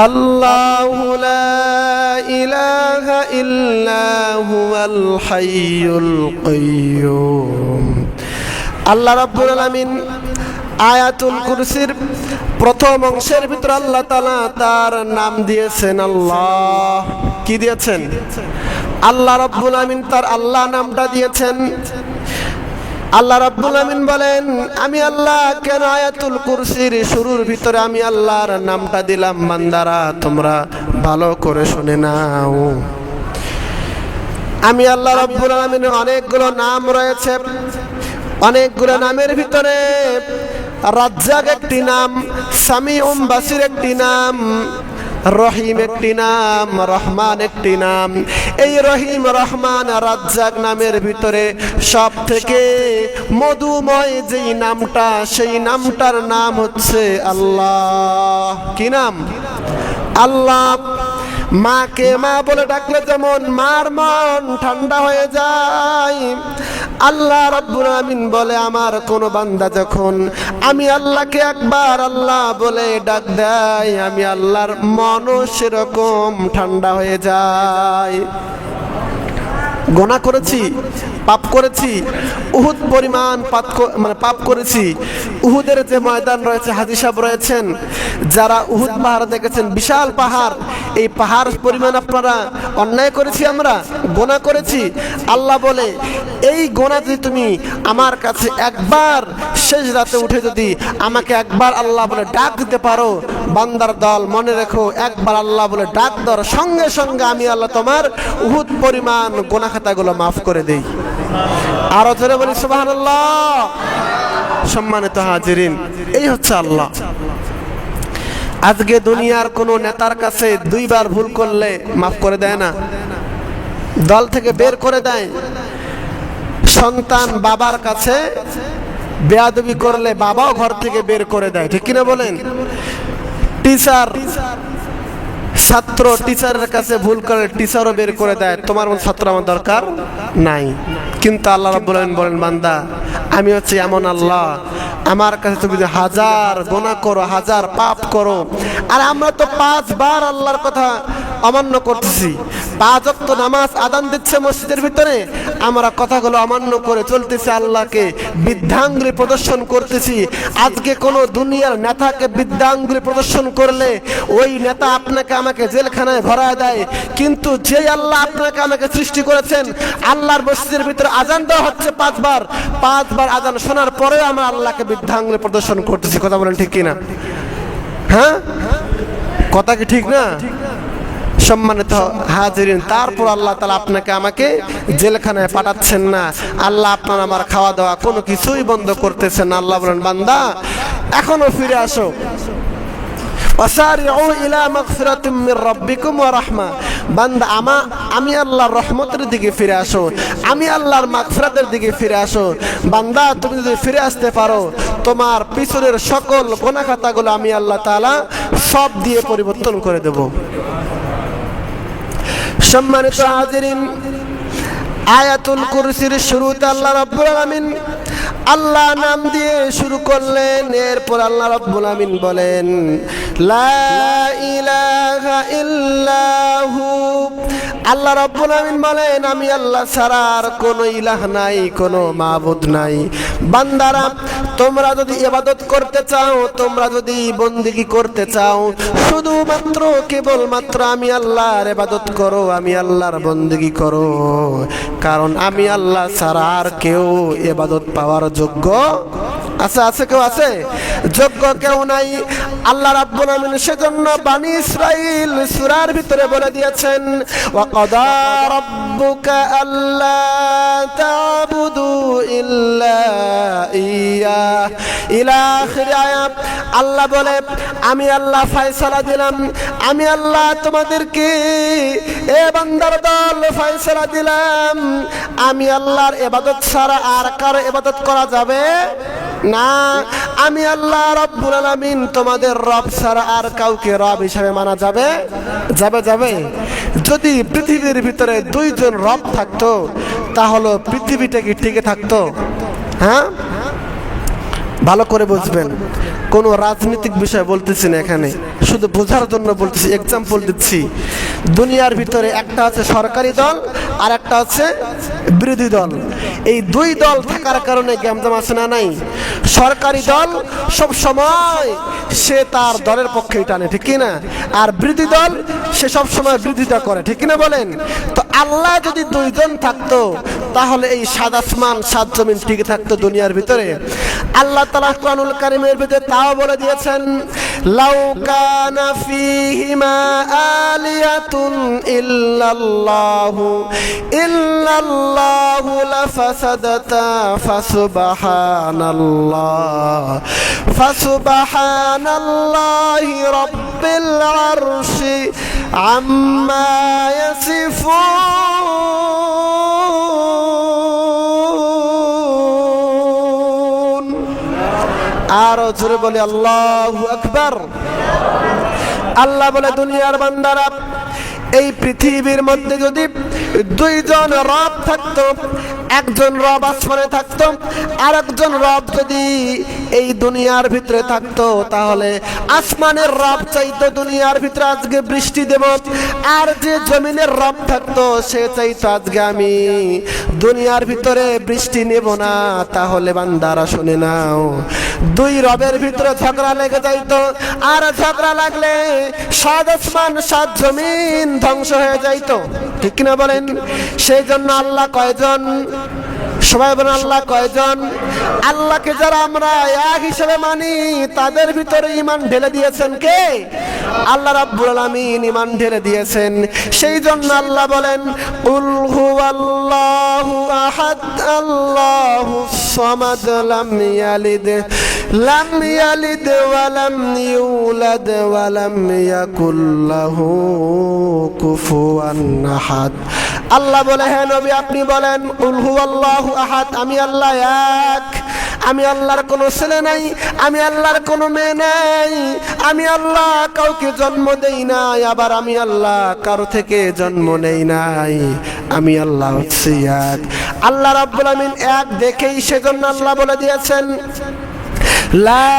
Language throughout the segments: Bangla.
আল্লাহু লা ইলাহা ইল্লা হুয়াল হাইয়ুল কাইয়্যুম। আল্লাহ রাব্বুল আলামিন আয়াতুল কুরসির প্রথম অংশের ভিতরে আল্লাহ তাআলা তার নাম দিয়েছেন আল্লাহ। কি দিয়েছেন? আল্লাহ রাব্বুল আলামিন তার আল্লাহ নামটা দিয়েছেন। আল্লাহ রাব্বুল আলামিন বলেন, আমি আল্লাহ কেন আয়াতুল কুরসির শুরুর ভিতরে আমি আল্লাহর নামটা দিলাম? বান্দারা তোমরা ভালো করে শুনে নাও। আমি আল্লাহ রাব্বুল আলামিনের অনেকগুলো নাম রয়েছে। অনেকগুলো নামের ভিতরে রাজ্জাক একটি নাম, সামিউম বাসির একটি নাম, রহিম একটি নাম, রহমান একটি নাম। এই রহিম, রহমান, রাজ্জাক নামের ভিতরে সব থেকে মধুময় যেই নামটা, সেই নামটার নাম হচ্ছে আল্লাহ। কি নাম? আল্লাহ। মাকে মা বলে ডাকলে যেমন মার মন ঠান্ডা হয়ে যায়, আল্লাহ রাব্বুল আলামিন বলে আমার কোন বান্দা যখন আমি আল্লাহকে একবার আল্লাহ বলে ডাক দেয়, আমি আল্লাহর মনও সেরকম ঠান্ডা হয়ে যায়। গুনাহ করেছি, পাপ করেছি, উহুদ পরিমাণ পাপ করেছি। উহুদের যে ময়দান রয়েছে, হাজী সাহেব রয়েছেন যারা উহুদ পাহাড় দেখেছেন, বিশাল পাহাড়। এই পাহাড় পরিমাণ আপনারা অন্যায় করেছি, আমরা গুনাহ করেছি। আল্লাহ বলে এই গুনাহ যদি তুমি আমার কাছে একবার শেষ রাতে উঠে যদি আমাকে একবার আল্লাহ বলে ডাক দিতে পারো, বান্দার দল মনে রেখো, একবার আল্লাহ বলে ডাক দেওয়ার সঙ্গে সঙ্গে আমি আল্লাহ তোমার উহুদ পরিমাণ গুনাহ খাতাগুলো মাফ করে দেই। আরো জোরে বলি সুবহানাল্লাহ। সম্মানিত হাজিরিন, এই হচ্ছে আল্লাহ। আজকে দুনিয়ার কোন নেতার কাছে দুইবার ভুল করলে মাফ করে দেয় না, দল থেকে বের করে দেয়। সন্তান বাবার কাছে বেয়াদবি করলে বাবাও ঘর থেকে বের করে দেয়, ঠিক কিনা বলেন? টিচার, ছাত্র টিচারের কাছে ভুল করে টিচারও বের করে দেয়, তোমার মতো ছাত্র আমার দরকার নাই। কিন্তু আল্লাহ রাব্বুল আলামিন বলেন, বান্দা আমি হচ্ছে এমন আল্লাহ, আমার কাছে তুমি যদি হাজার গুনাহ করো, হাজার পাপ করো, আর আমরা তো 5 বার আল্লাহর কথা অমান্য করতেছি, 5 ওয়াক্ত নামাজ আযান দিচ্ছে মসজিদের ভিতরে, আমরা কথাগুলো অমান্য করে চলতেছি, আল্লাহকে বৃদ্ধাঙ্গুলি প্রদর্শন করতেছি। আজকে কোন দুনিয়ার নেতাকে বৃদ্ধাঙ্গুলি প্রদর্শন করলে ওই নেতা আপনাকে আমাকে জেলখানায় ভরায় দেয়। কিন্তু যে আল্লাহ আপনাকে আমাকে সৃষ্টি করেছেন, আল্লাহর মসজিদের ভিতরে আযান দেওয়া হচ্ছে 5 বার, 5 বার আযান শোনার পরেও আমরা আল্লাহকে বৃদ্ধাঙ্গুলি প্রদর্শন করতেছি। কথা বলেন ঠিক কিনা? হ্যাঁ, কথা কি ঠিক না? সম্মানিত হাজিরিন, তারপর আল্লাহ তাআলা আপনাকে আমাকে জেলখানায় পাঠাচ্ছেন না, আল্লাহ আপনার আমার খাওয়া দাওয়া কোনো কিছুই বন্ধ করতেছেন না। আল্লাহ বলেন, বান্দা এখনো ফিরে আসো। ওয়াসারিউ ইলা মাগফিরাতিম মির রাব্বিকুম ওয়া রাহমা। বান্দা আমি আল্লাহর রহমতের দিকে ফিরে আসো, আমি আল্লাহর মাগফিরাতের দিকে ফিরে আসো। বান্দা তুমি যদি ফিরে আসতে পারো, তোমার পিছনের সকল গুনাহ খাতাগুলো আমি আল্লাহ তাআলা সব দিয়ে পরিবর্তন করে দেব। সম্মানিত হাজিরিন, আয়াতুল কুরসির শুরুতে আল্লাহ রাব্বুল আলামিন আল্লাহ নাম দিয়ে শুরু করলেন। এরপর আল্লাহ রাব্বুল আলামিন বলেন, লা ইলাহা ইল্লাহু। আল্লাহ রাব্বুল আলামিন বলেন, আমি আল্লাহ ছাড়া আর কোনো ইলাহ নাই, কোনো মাবুদ নাই। বান্দারা তোমরা যদি ইবাদত করতে চাও, তোমরা যদি বন্দেগী করতে চাও, শুধুমাত্র কেবলমাত্র আমি আল্লাহর ইবাদত করো, আমি আল্লাহর বন্দেগী করো। কারণ আমি আল্লাহ ছাড়া আর কেউ ইবাদত পাওয়ার যোগ্য আছে? কেউ আছে? যোগ্য কেউ নাই। আল্লাহ রাব্বুল আলামিন সেজন্য বনি ইসরাঈল সূরার ভিতরে বলে দিয়েছেন, ওয়া ক্বাদা রাব্বুকা আল্লা তা'বুদু ইল্লা ইয়া, ইলা আখির আয়াত। আল্লাহ বলে, আমি আল্লাহ ফয়সালা দিলাম, আমি আল্লাহ তোমাদেরকে এ বান্দার দল ফয়সালা দিলাম, আমি আল্লাহর ইবাদত ছাড়া আর কারো ইবাদত করা যাবে না। আমি আল্লাহ রাব্বুল আলামিন তোমাদের রব ছাড়া আর কাউকে রব হিসেবে মানা যাবে? যদি পৃথিবীর ভিতরে 2 জন রব থাকতো, তাহলে পৃথিবীটা কি টিকে থাকতো? হ্যাঁ, ভালো করে বুঝবেন, কোনো রাজনৈতিক বিষয় বলতেছি না এখানে, শুধু বোঝার জন্য বলতেছি, এক্সাম্পল দিচ্ছি। দুনিয়ার ভিতরে একটা আছে সরকারি দল আর একটা আছে বিরোধী দল। এই দুই দল থাকার কারণে গ্যামজাম আছে না নাই? সরকারি দল সব সময় সে তার দলের পক্ষেই টানে, ঠিক কি না? আর বিরোধী দল সে সব সময় বিরোধিতা করে, ঠিক কি না বলেন? তো আল্লাহ যদি দুইজন থাকতো তাহলে এই সাত আসমান সাত জমিন টিকে থাকতো দুনিয়ার ভিতরে? আল্লাহ তাআলা কুরআনুল কারীমের ভিতরে তাও বলে দিয়েছেন, লাউ কানা ফীহিমা আলিয়াতুন ইল্লাল্লাহু লাফাসাদাতা ফাসুবহানাল্লাহি রাব্বিল আরশি আম্মা ইয়াসিফুন। আর জোরে বলি আল্লাহু আকবার। আল্লাহ বলে, দুনিয়ার বান্দারা, এই পৃথিবীর মধ্যে যদি দুইজন রব থাকতো, একজন রব আসমানে থাকতো আর একজন রব যদি এই দুনিয়ার ভিতরে থাকতো, তাহলে আসমানের রব চাইতো দুনিয়ার ভিতরে আজকে বৃষ্টি দেব, আর যে জমিনের রব থাকতো সে চাইতো আজকে আমি দুনিয়ার ভিতরে বৃষ্টি নেব না। তাহলে বান্দারা শুনে নাও, দুই রবের ভিতরে ঝগড়া লেগে যাইতো, আর ঝগড়া লাগলে সাত আসমান সাত জমিন ধ্বংস হয়ে যাইতো, ঠিক কিনা বলেন? সেই জন্য আল্লাহ কয়জন? সবাই বলেন আল্লাহ কয়জন? আল্লাহকে যারা আমরা এক হিসেবে মানি তাদের ভিতরে ঈমান ঢেলে দিয়েছেন কে? আল্লাহ রাব্বুল আলামিন ঈমান ঢেলে দিয়েছেন। সেই জন্য আল্লাহ বলেন, কুল হুয়াল্লাহু আহাদ আল্লাহুস সামাদ লাম ইয়ালিদ ওয়া লাম ইউলাদ ওয়া লাম ইয়াকুল লাহু কুফুয়ান আহাদ। আল্লাহ বলে, হে নবী আপনি বলেন, কুল হুয়াল্লাহু আহাদ, আমি আল্লাহ এক, আমি আল্লাহর কোনো ছেলে নাই, আমি আল্লাহর কোনো মেয়ে নাই, আমি আল্লাহ কাউকে জন্ম দেই নাই, আবার আমি আল্লাহ কারো থেকে জন্ম নেই নাই, আমি আল্লাহ হচ্ছি এক। আল্লাহ রাব্বুল আমিন এক দেখেই সেজন্য আল্লাহ বলে দিয়েছেন, লা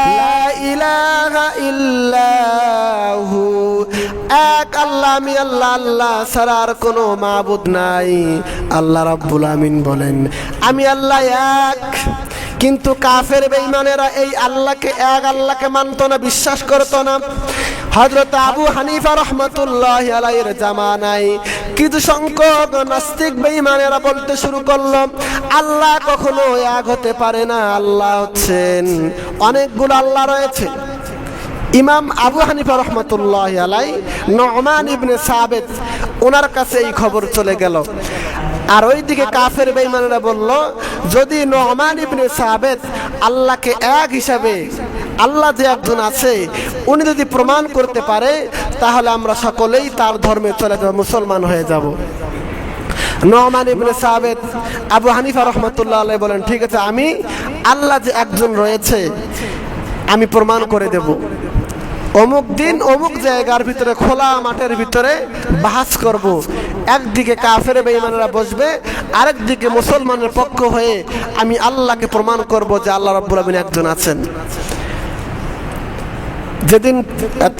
ইলাহা ইল্লাহু, এক আল্লাহ, আমি আল্লাহ, আল্লাহ ছাড়া আর কোনো মাবুদ নাই। আল্লাহ রাব্বুল আমিন বলেন, আমি আল্লাহ এক। কিন্তু কাফের বেঈমানেরা এই আল্লাহকে এক আল্লাহকে মানতো না, বিশ্বাস করতো না। হযরত আবু হানিফা রাহমাতুল্লাহি আলাইহির জামানায় কিছু সংখ্যক নাস্তিক বেঈমানেরা বলতে শুরু করলো, আল্লাহ কখনো এক হতে পারে না, আল্লাহ হচ্ছেন অনেকগুলো আল্লাহ রয়েছে। ইমাম আবু হানিফা রাহমাতুল্লাহি আলাইহি নু'মান ইবনে সাবিত ওনার কাছে এই খবর চলে গেল। আর ওইদিকে কাফের বেঈমানেরা বলল, যদি নু'মান ইবনে সাবিত আল্লাহকে এক হিসাবে, আল্লাহ যে একজন আছে উনি যদি প্রমাণ করতে পারে, তাহলে আমরা সকলেই তার ধর্মে চলে যাব, মুসলমান হয়ে যাব। নু'মান ইবনে সাবিত আবু হানিফা রাহমাতুল্লাহি আলাইহি বলেন, ঠিক আছে, আমি আল্লাহ যে একজন রয়েছে আমি প্রমাণ করে দেব। অমুক দিন অমুক জায়গার ভিতরে খোলা মাঠের ভিতরে বাহাস করব। একদিকে কাফের বেঈমানরা বসবে, আরেকদিকে মুসলমানের পক্ষ হয়ে আমি আল্লাহকে প্রমাণ করব যে আল্লাহ রাব্বুল আমিন একজন আছেন। যেদিন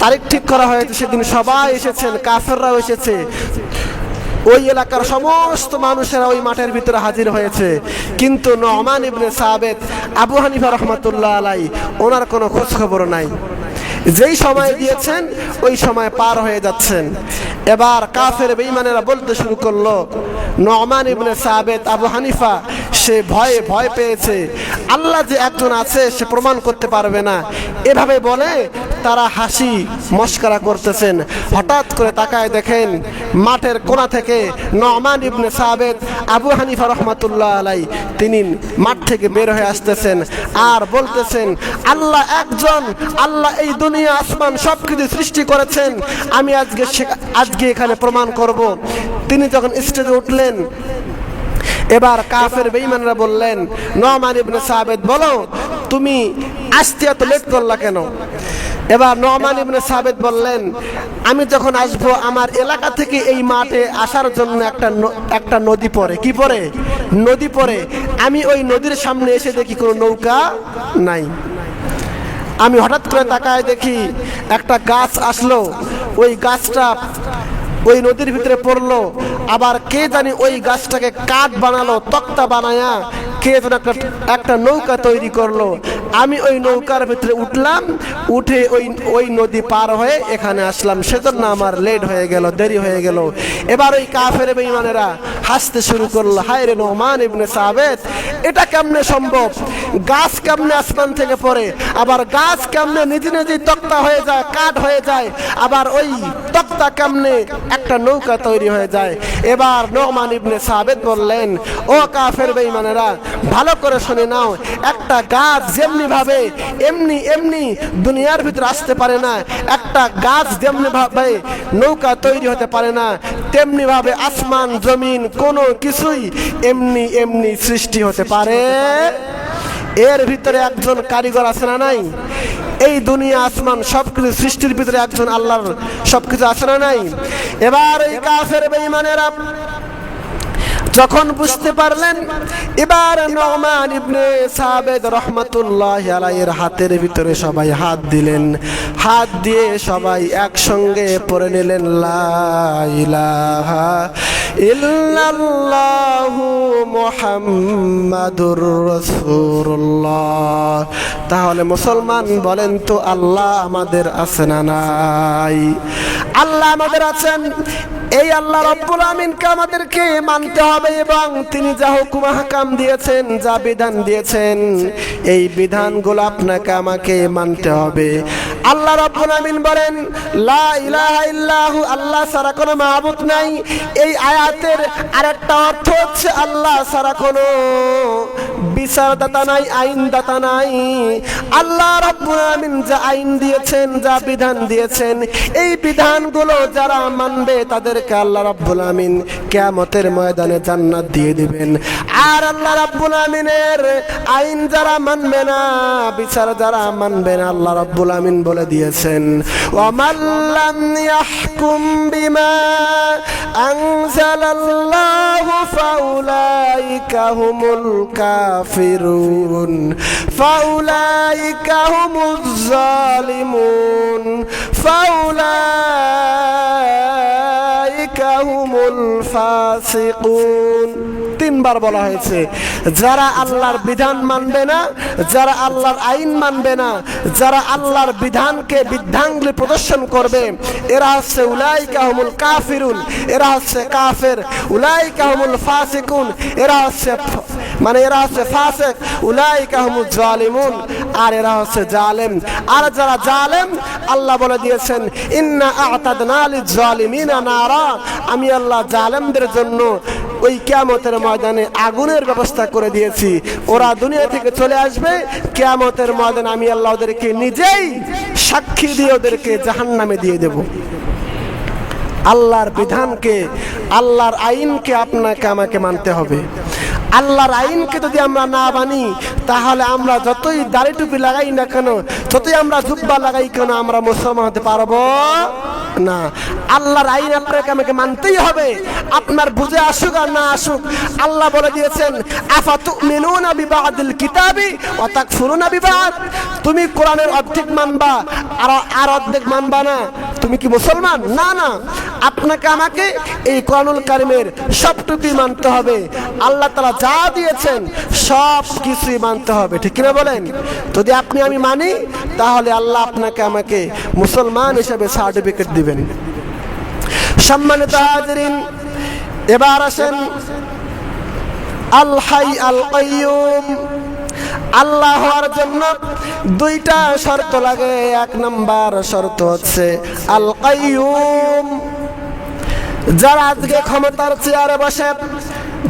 তারিখ ঠিক করা হয়েছে সেদিন সবাই এসেছেন, কাফেররাও এসেছে, ওই এলাকার সমস্ত মানুষেরা ওই মাঠের ভিতরে হাজির হয়েছে। কিন্তু নু'মান ইবনে সাবিত আবু হানিফা রাহমাতুল্লাহি আলাইহি ওনার কোনো খোঁজ খবর নাই। যেই সময় দিয়েছেন ওই সময় পার হয়ে যাচ্ছেন। এবার কাফের বেঈমানেরা বলতে শুরু করলো, নু'মান ইবনে সাবিত আবু হানিফা সে ভয় পেয়েছে, আল্লাহ যে একজন আছে সে প্রমাণ করতে পারবে না। এভাবে বলে তারা হাসি মস্করা করতেছেন। হঠাৎ করে তাকায় দেখেন মাঠের কোণা থেকে নু'মান ইবনে সাবিত আবু হানিফা রাহমাতুল্লাহি আলাইহি তিনি মাঠ থেকে বের হয়ে আসতেছেন আর বলতেছেন, আল্লাহ একজন, আল্লাহ এই দুনিয়া আসমান সবকিছু সৃষ্টি করেছেন, আমি আজকে এখানে প্রমাণ করব। তিনি যখন স্টেজে উঠলেন, এবার কাফের বেঈমানরা বললেন, নু'মান ইবনে সাবিত বলো, তুমি আসতে এত লেট করলা কেন? এবার নু'মান ইবনে সাবিত বললেন, আমি যখন আসবো আমার এলাকা থেকে এই মাঠে আসার জন্য একটা নদী পড়ে। কি পড়ে? নদী পড়ে। আমি ওই নদীর সামনে এসে দেখি কোনো নৌকা নাই। আমি হঠাৎ করে তাকায় দেখি একটা গাছ আসলো, ওই গাছটা ওই নদীর ভিতরে পড়লো। আবার কে জানি ওই গাছটাকে কাঠ বানালো, তক্তা বানায়া কে যেন একটা নৌকা তৈরি করলো। আমি ওই নৌকার ভিতরে উঠলাম, উঠে ওই নদী পার হয়ে এখানে আসলাম। সেজন্য আমার লেট হয়ে গেল, দেরি হয়ে গেল। এবার ওই কাফের বেঈমানেরা হাসতে শুরু করলো, হায় রে নোমান ইবনে সাবিত, এটা কেমনে সম্ভব? গাছ কেমনে আসমান থেকে পড়ে, আবার গাছ কেমনে নিজে নিজেই তক্তা হয়ে যায়, কাঠ হয়ে যায়, আবার ওই তক্তা কেমনে একটা নৌকা তৈরি হয়ে যায়? এবার নোমান ইবনে সাবিত বললেন, ও কাফের বেঈমানেরা, ভালো করে শুনে নাও, একটা গাছ যেমনি ভাবে এমনি দুনিয়ার ভিতরে আসতে পারে না, একটা গাছ যেমনি ভাবে নৌকা তৈরি হতে পারে না, তেমনি ভাবে আসমান জমিন কোনো কিছুই এমনি সৃষ্টি হতে পারে। এর ভিতরে একজন কারিগর আছে না নাই? এই দুনিয়া আসমান সবকিছু সৃষ্টির ভিতরে একজন আল্লাহর সবকিছু আছে না নাই? এবার এই কাফের বেঈমানেরা যখন বুঝতে পারলেন, এবার নোমান ইবনে সাবিত রাহমাতুল্লাহি আলাইহির হাতের ভিতরে সবাই হাত দিলেন। হাত দিয়ে সবাই একসঙ্গে পড়ে নিলেন, লা ইলাহা ইল্লাল্লাহু মুহাম্মাদুর রাসূলুল্লাহ। তাহলে মুসলমান বলেন তো, আল্লাহ আমাদের আছে না নাই? আল্লাহ আমাদের আছেন। এই আল্লাহ রাব্বুল আমিনকে আমাদেরকে মানতে হবে এবং তিনি যা হুকুম হাকাম দিয়েছেন, যা বিধান দিয়েছেন, এই বিধানগুলো আপনাকে আমাকে মানতে হবে। আল্লাহ রাব্বুল আমিন বলেন, লা ইলাহা ইল্লাহু, আল্লাহ ছাড়া কোনো মাবুদ নাই। এই আয়াতের আরেকটা অর্থ হচ্ছে আল্লাহ ছাড়া কোনো বিচারদাতা নাই, আইনদাতা নাই। আল্লাহ রাব্বুল আমিন যা আইন দিয়েছেন, যা বিধান দিয়েছেন, এই বিধানগুলো যারা মানবে তাদেরকে আল্লাহ রাব্বুল আমিন কিয়ামতের ময়দানে জান্নাত দিয়ে দিবেন। আর আল্লাহ রাব্বুল আমিনের আইন যারা মানবে না, বিচার যারা মানবে না, আল্লাহ রাব্বুল আমিন বলে দিয়েছেন, ওয়া মান লাম ইয়াহকুম বিমা আনজালাল্লাহু ফাউলাইকা হুমুল কাফিরুন ফাউলাইকা হুমুজ জালিমুন ফাউলাইকা হুমুল ফাসিকুন। তিনবার বলা হয়েছে, যারা আল্লাহর বিধান মানবে না, যারা আল্লাহর আইন মানবে না, যারা আল্লাহর বিধানকে বৃদ্ধাঙ্গুলি প্রদর্শন করবে, এরা হচ্ছে উলাইকা হুমুল কাফিরুন, এরা হচ্ছে কাফের। উলাইকা হুমুল ফাসিকুন, এরা হচ্ছে ফাসিক। উলাইকা হুমুজ জালিমুন, আর এরা হচ্ছে জালেম। আর যারা জালেম, আল্লাহ বলে দিয়েছেন, ইন্না আ'তাদনা লিজ জালিমিনা নারা, আমি আল্লাহ জালেমদের জন্য ওই কিয়ামতের ময়দানে আগুনের ব্যবস্থা করে দিয়েছি। ওরা দুনিয়া থেকে চলে আসবে, কিয়ামতের ময়দানে আমি আল্লাহ ওদেরকে নিজেই সাক্ষী দিয়ে ওদেরকে জাহান্নামে দিয়ে দেব। আল্লাহর বিধানকে, আল্লাহর আইনকে আপনাকে আমাকে মানতে হবে। আল্লাহর আইনকে যদি আমরা না মানি, তাহলে আমরা যতই দাড়ি টুপি লাগাই না কেন, যতই আমরা জুব্বা লাগাই কেন, আমরা মুসলমান হতে পারবো না। আল্লাহর আইন আপনাকে আমাকে মানতেই হবে, আপনার বুঝে আসুক আর না আসুক। আল্লাহ বলে দিয়েছেন, আফাতুমিনুনা বিবাদিল কিতাবি ওয়া তাকফুরুনা বিবাদ, তুমি কোরআনের অর্ধেক মানবা আর অর্ধেক মানবা না, তুমি কি মুসলমান? না না, আপনাকে আমাকে এই কোরআনুল কারীমের সবটুকুই মানতে হবে। আল্লাহ তাআলা যা দিয়েছেন সব কিছুই মানতে হবে, ঠিক কিনা বলেন? যদি আপনি আমি মানি, তাহলে আল্লাহ আপনাকে আমাকে মুসলমান হিসেবে সার্টিফিকেট দিবেন। সম্মানিত হাজিরিন, এবার আসেন আল হাই আল কাইয়ুম। আল্লাহ হওয়ার জন্য দুইটা শর্ত লাগে। এক নাম্বার শর্ত হচ্ছে আল কাইয়ুম। যারা আজকে ক্ষমতার চেয়ারে বসে,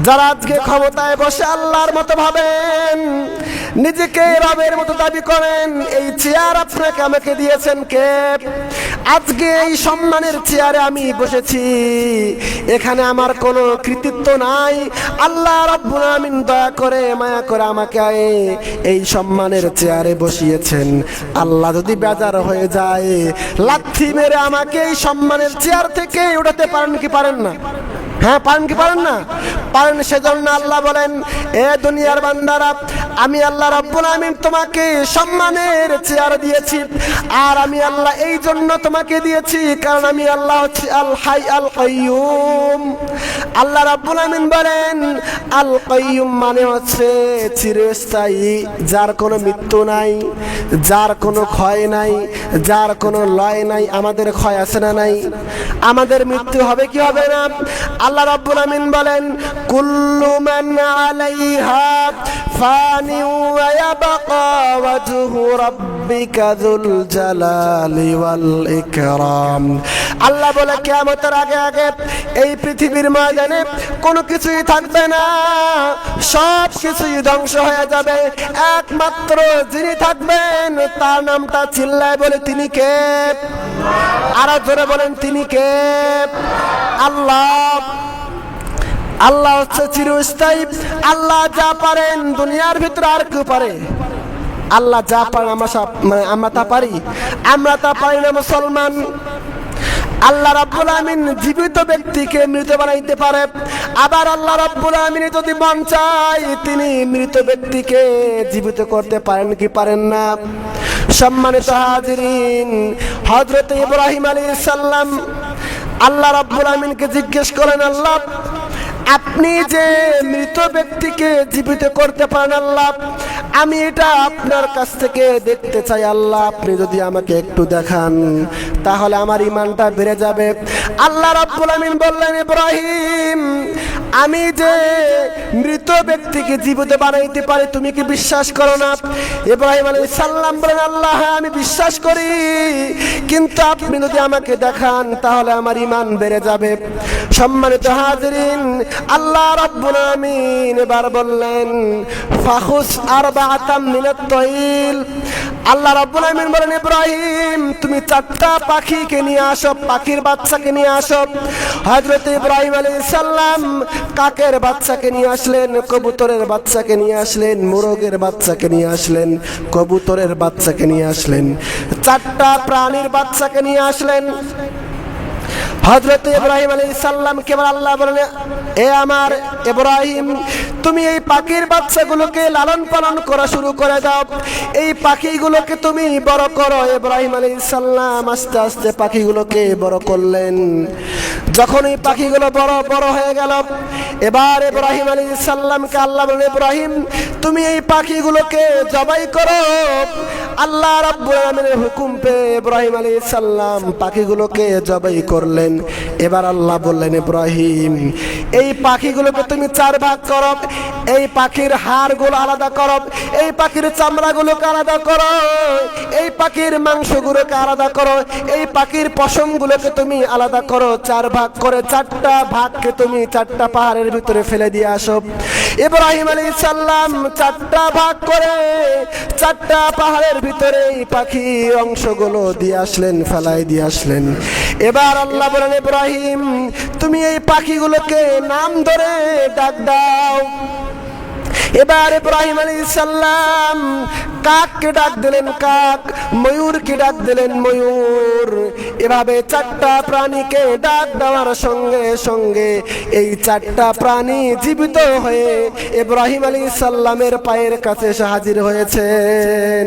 যারা আজকে ক্ষমতায় বসে আল্লাহর মতো ভাবেন, নিজেকে রবের মতো দাবি করেন, এই চেয়ার আপনাকে আমাকে দিয়েছেন কে? আজকে এই সম্মানের চেয়ারে আমি বসেছি, এখানে আমার কোনো কৃতিত্ব নাই। আল্লাহ রাব্বুল আমিন দয়া করে, মায়া করে আমাকে এই সম্মানের চেয়ারে বসিয়েছেন। আল্লাহ যদি বেজার হয়ে যায়, লাথি মেরে আমাকে এই সম্মানের চেয়ার থেকে উঠাতে পারেন কি পারেন না? হ্যাঁ পারেন কি পারেন না? পারেন। সেজন্য আল্লাহ বলেন, এ দুনিয়ার বান্দারা, আমি আল্লাহ রাব্বুল আমিন তোমাকে সম্মানের চেয়ার দিয়েছি। আর আমি আল্লাহ এই জন্য তোমাকে দিয়েছি কারণ আমি আল্লাহ হচ্ছি আল হাই আল কাইয়ুম। আল্লাহ রাব্বুল আমিন বলেন আল কাইয়ুম মানে হচ্ছে চিরস্থায়ী, যার কোনো মৃত্যু নাই, যার কোনো ক্ষয় নাই, যার কোনো লয় নাই। আমাদের ক্ষয় আছে না নাই? আমাদের মৃত্যু হবে কি হবে না? আল্লাহ রাব্বুল আমিন বলেন কুল্লু মান আলাইহা ফানি ওয়া ইয়াবকা ওয়াজহু রাব্বিকা যুল জালালি ওয়াল ইকরাম। আল্লাহ বলে কিয়ামতের আগে আগে এই পৃথিবীর ময়দানে কোনো কিছুই থাকবে না, সব কিছুই ধ্বংস হয়ে যাবে। একমাত্র যিনি থাকবেন তার নামটা চিল্লায় বলে তিনি কে? আরো জোরে বলেন তিনি কে? আল্লাহ। আল্লাহ হচ্ছে চিরস্থায়ী। আল্লাহ যা পারেন দুনিয়ার ভিতরে আর কেউ পারে? আল্লাহ যা পারেন আমরা তা পারি? আমরা তা পারি না মুসলমান। আল্লাহ রাব্বুল আমিন জীবিত ব্যক্তিকে মৃত বানাইতে পারে, আবার আল্লাহ রাব্বুল আমিন যদি মন চায় তিনি মৃত ব্যক্তিকে জীবিত করতে পারেন কি পারেন না? সম্মানিত হাজিরিন, হযরত ইব্রাহিম আলাইহিস সালাম আল্লাহ রাব্বুল আমিনকে জিজ্ঞেস করেন, আল্লাহ আপনি যে মৃত ব্যক্তিকে জীবিত করতে পারেন, আল্লাহ আমি এটা আপনার কাছ থেকে দেখতে চাই। আল্লাহ আপনি যদি আমাকে একটু দেখান তাহলে আমার ঈমানটা বেড়ে যাবে। আল্লাহ রাব্বুল আমিন বললেন, ইব্রাহিম আমি যে মৃত ব্যক্তিকে জীবিত বানাইতে পারি তুমি কি বিশ্বাস করো না? ইব্রাহিম আলাইহিস সালাম বলেন, আল্লাহ হ্যাঁ আমি বিশ্বাস করি, কিন্তু আপনি যদি আমাকে দেখান তাহলে আমার ঈমান বেড়ে যাবে। সম্মানিত হাজিরিন, আল্লাহ রাব্বুল আমিন এবার বললেন ফাখুস আরবাআতাম মিনাত তাইল। আল্লাহ রাব্বুল আমিন বলেন, ইব্রাহিম তুমি 4টা পাখিকে নিয়ে আসো, পাখির বাচ্চাকে নিয়ে আসো। হযরত ইব্রাহিম আলাইহিস সালাম কাকের বাচ্চাকে নিয়ে আসলেন, কবুতরের বাচ্চাকে নিয়ে আসলেন, মোরগের বাচ্চাকে নিয়ে আসলেন, কবুতরের বাচ্চাকে নিয়ে আসলেন, 4টা প্রাণীর বাচ্চাকে নিয়ে আসলেন। হযরত ইব্রাহিম আলাইহিস সালাম কেবল আল্লাহ বলেন, এ আমার ইব্রাহিম তুমি এই পাখির বাচ্চাগুলোকে লালন পালন করা শুরু করে দাও, এই পাখিগুলোকে তুমি বড় করো। ইব্রাহিম আলাইহিস সালাম আস্তে আস্তে পাখিগুলোকে বড় করলেন। যখন এই পাখিগুলো বড় বড় হয়ে গেল, এবার ইব্রাহিম আলাইহিস সালামকে আল্লাহ বলেন, ইব্রাহিম তুমি এই পাখিগুলোকে জবাই করো। আল্লাহ রাব্বুল আমিনের হুকুম পেয়ে ইব্রাহিম আলাইহিস সালাম পাখিগুলোকে জবাই করলেন। এবার আল্লাহ বললেন, ইব্রাহিম এই পাখিগুলোকে তুমি 4 ভাগ করো, এই পাখির হাড়গুলো আলাদা করো, এই পাখির চামড়াগুলোকে আলাদা করো, এই পাখির মাংসগুলোকে আলাদা করো, এই পাখির পশমগুলোকে তুমি আলাদা করো। 4 ভাগ করে 4টা ভাগকে তুমি 4টা পাহাড়ের ভিতরে ফেলে দিয়ে আসো। ইব্রাহিম আলাইহিস সালাম 4টা ভাগ করে 4টা পাহাড়ের ভিতরে এই পাখির অংশগুলো দিয়ে আসলেন, ফেলাই দিয়ে আসলেন। এবার আল্লাহ বলেন, ইব্রাহিম তুমি এই পাখিগুলোকে নাম ধরে ডাক দাও। এবার ইব্রাহিম আলাইহিস সালাম কাককে ডাক দিলেন কাক, ময়ূরকে ডাক দিলেন ময়ূর। এভাবে 4টা প্রাণীকে ডাক দেওয়ার সঙ্গে সঙ্গে এই 4টা প্রাণী জীবিত হয়ে ইব্রাহিম আলাইহিস সালামের পায়ের কাছে এসে হাজির হয়েছেন।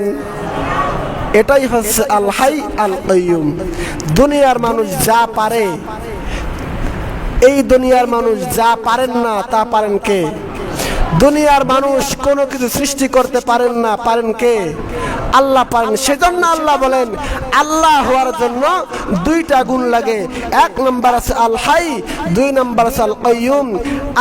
এটাই হচ্ছে আল হাই আল কাইয়ুম। দুনিয়ার মানুষ যা পারে, এই দুনিয়ার মানুষ যা পারেন না তা পারেন কে? দুনিয়ার মানুষ কোনো কিছু সৃষ্টি করতে পারেন না, পারেন কে? আল্লাহ পারেন। সেজন্য আল্লাহ বলেন আল্লাহ হওয়ার জন্য 2টা গুণ লাগে। 1 নম্বর আছে আল হাই, 2 নম্বর আছে আল কাইয়ুম।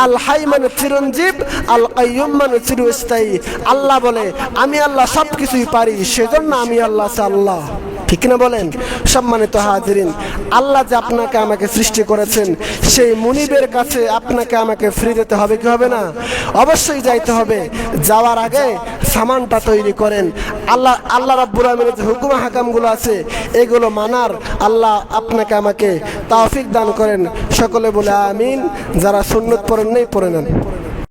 আল হাই মানে চিরঞ্জীব, আল কাইয়ুম মানে চিরস্থায়ী। আল্লাহ বলে আমি আল্লাহ সব কিছুই পারি, সেজন্য আমি আল্লাহ আল্লাহ। ঠিক না বলেন? সম্মানিত হাজিরিন, আল্লাহ যে আপনাকে আমাকে সৃষ্টি করেছেন সেই মুনিবের কাছে আপনাকে আমাকে ফ্রি যেতে হবে কি হবে না? অবশ্যই যাইতে হবে। যাওয়ার আগে সামানটা তৈরি করেন। আল্লাহ রাব্বুল আমিনের যে হুকুম হাকামগুলো আছে এগুলো মানার আল্লাহ আপনাকে আমাকে তৌফিক দান করেন। সকলে বলে আমিন। যারা সুন্নত পড়েন নেই পড়ে নেন।